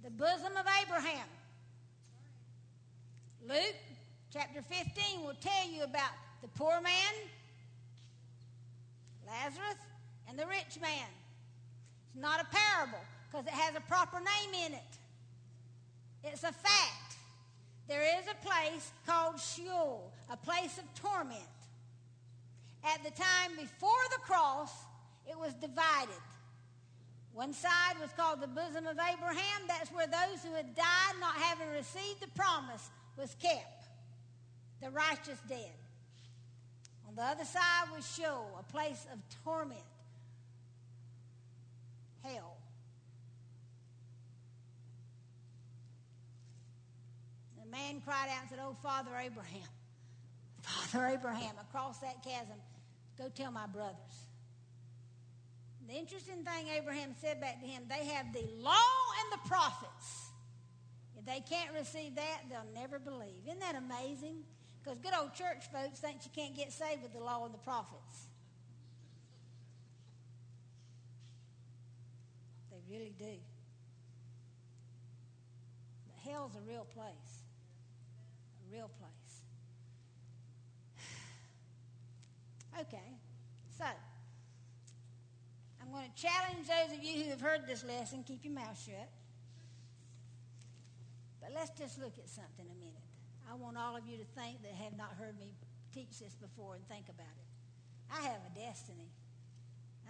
the bosom of Abraham. Luke chapter 15 will tell you about the poor man, Lazarus, and the rich man. It's not a parable because it has a proper name in it. It's a fact. There is a place called Sheol, a place of torment. At the time before the cross, it was divided. One side was called the bosom of Abraham. That's where those who had died not having received the promise was kept, the righteous dead. On the other side was Sheol, a place of torment, hell. The man cried out and said, "Oh, Father Abraham, Father Abraham, across that chasm, go tell my brothers." The interesting thing Abraham said back to him, they have the law and the prophets. If they can't receive that, they'll never believe. Isn't that amazing? Because good old church folks think you can't get saved with the law and the prophets. They really do. But hell's a real place. A real place. Okay, so I'm going to challenge those of you who have heard this lesson, keep your mouth shut. But let's just look at something a minute. I want all of you to think that have not heard me teach this before and think about it. I have a destiny.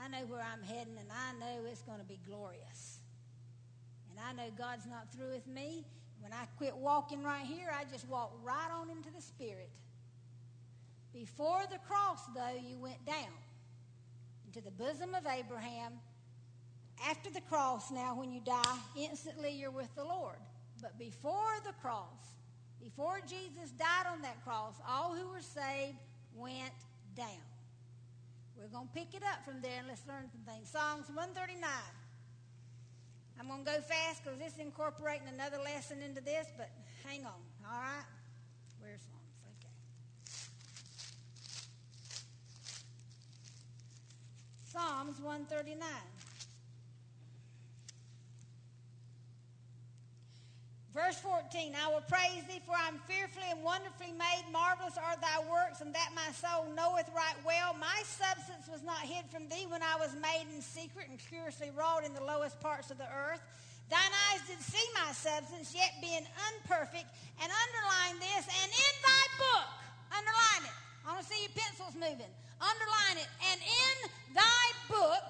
I know where I'm heading, and I know it's going to be glorious. And I know God's not through with me. When I quit walking right here, I just walked right on into the Spirit. Before the cross, though, you went down into the bosom of Abraham. After the cross, now when you die, instantly you're with the Lord. But before the cross, before Jesus died on that cross, all who were saved went down. We're going to pick it up from there and let's learn some things. Psalms 139. I'm going to go fast because this is incorporating another lesson into this, but hang on, all right? Where's Psalms? Psalms 139. Verse 14, I will praise thee, for I am fearfully and wonderfully made. Marvelous are thy works, and that my soul knoweth right well. My substance was not hid from thee when I was made in secret and curiously wrought in the lowest parts of the earth. Thine eyes did see my substance, yet being unperfect. And underline this, and in thy book, underline it. I want to see your pencils moving. Underline it. And in thy book,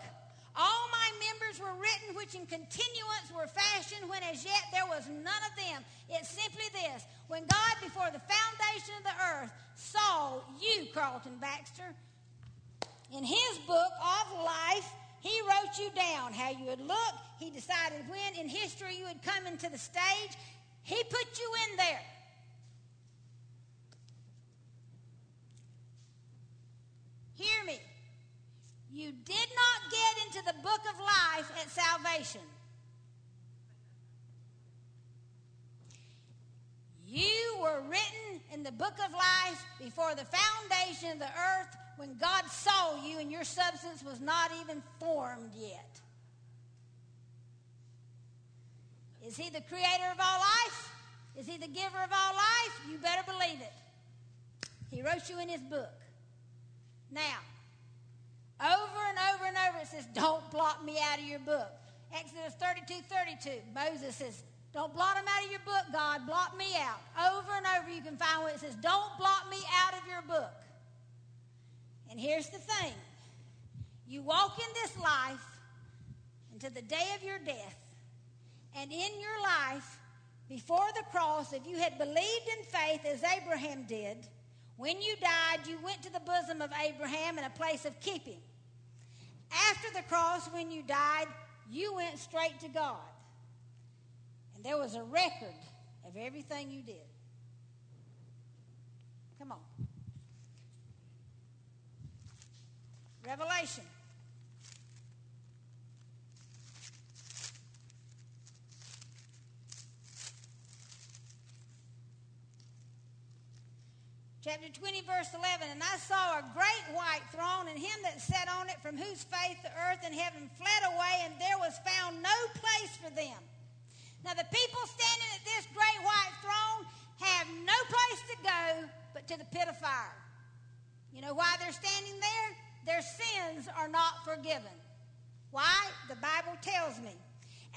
all my members were written, which in continuance were fashioned, when as yet there was none of them. It's simply this. When God, before the foundation of the earth, saw you, Carlton Baxter, in his book of life, he wrote you down how you would look. He decided when in history you would come into the stage. He put you in there. Hear me. You did not get into the book of life at salvation. You were written in the book of life before the foundation of the earth, when God saw you and your substance was not even formed yet. Is he the creator of all life? Is he the giver of all life? You better believe it. He wrote you in his book. Now, over and over and over it says, don't blot me out of your book. Exodus 32:32, Moses says, don't blot him out of your book, God, blot me out. Over and over you can find where it says, don't blot me out of your book. And here's the thing. You walk in this life until the day of your death. And in your life, before the cross, if you had believed in faith as Abraham did, when you died, you went to the bosom of Abraham in a place of keeping. After the cross, when you died, you went straight to God. And there was a record of everything you did. Come on. Revelation. Chapter 20, verse 11, and I saw a great white throne, and him that sat on it, from whose face the earth and heaven fled away, and there was found no place for them. Now the people standing at this great white throne have no place to go but to the pit of fire. You know why they're standing there? Their sins are not forgiven. Why? The Bible tells me.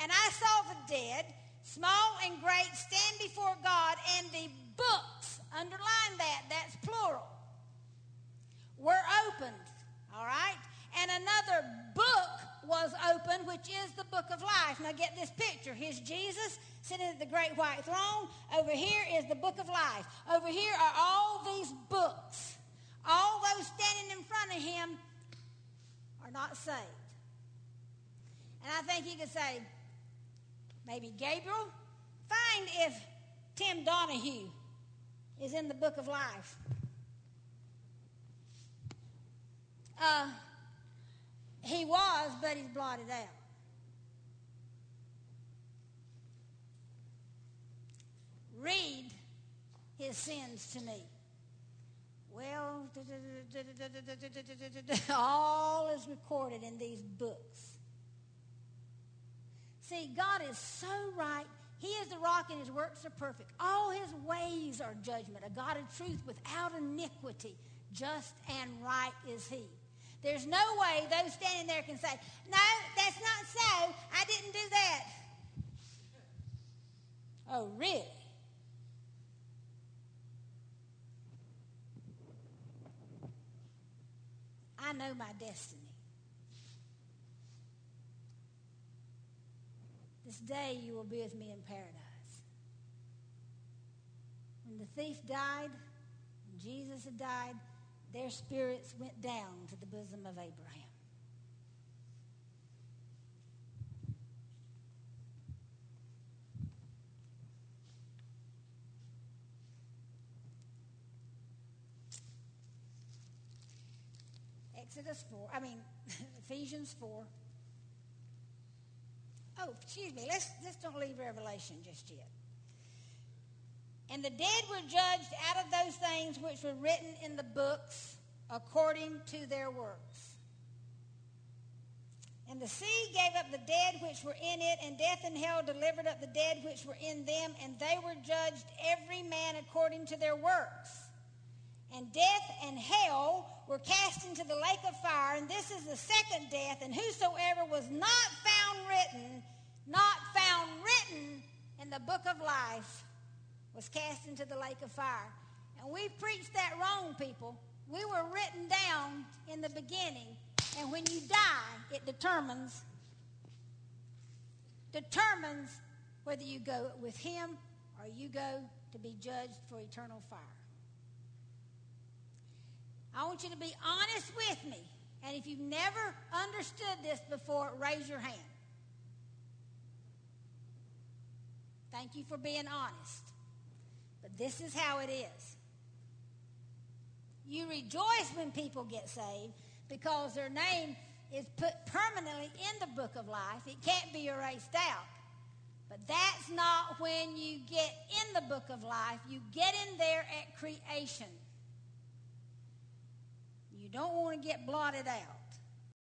And I saw the dead, small and great, stand before God, and the books, underline that, that's plural, were opened. All right? And another book was opened, which is the book of life. Now get this picture. Here's Jesus sitting at the great white throne. Over here is the book of life. Over here are all these books. All those standing in front of him are not saved. And I think you could say, maybe Gabriel, find if Tim Donahue is in the book of life. He was, but he's blotted out. Read his sins to me. Well, all is recorded in these books. See, God is so right. He is the rock and his works are perfect. All his ways are judgment, a God of truth without iniquity. Just and right is he. There's no way those standing there can say, no, that's not so. I didn't do that. Oh, really? I know my destiny. This day you will be with me in paradise. When the thief died, and Jesus had died, their spirits went down to the bosom of Abraham. Ephesians 4. Oh, excuse me, let's don't leave Revelation just yet. And the dead were judged out of those things which were written in the books according to their works. And the sea gave up the dead which were in it, and death and hell delivered up the dead which were in them, and they were judged every man according to their works. And death and hell were cast into the lake of fire, and this is the second death, and whosoever was not found written in the book of life was cast into the lake of fire. And we preached that wrong, people. We were written down in the beginning, and when you die, it determines whether you go with him or you go to be judged for eternal fire. I want you to be honest with me. And if you've never understood this before, raise your hand. Thank you for being honest. But this is how it is. You rejoice when people get saved because their name is put permanently in the book of life. It can't be erased out. But that's not when you get in the book of life. You get in there at creation. You don't want to get blotted out.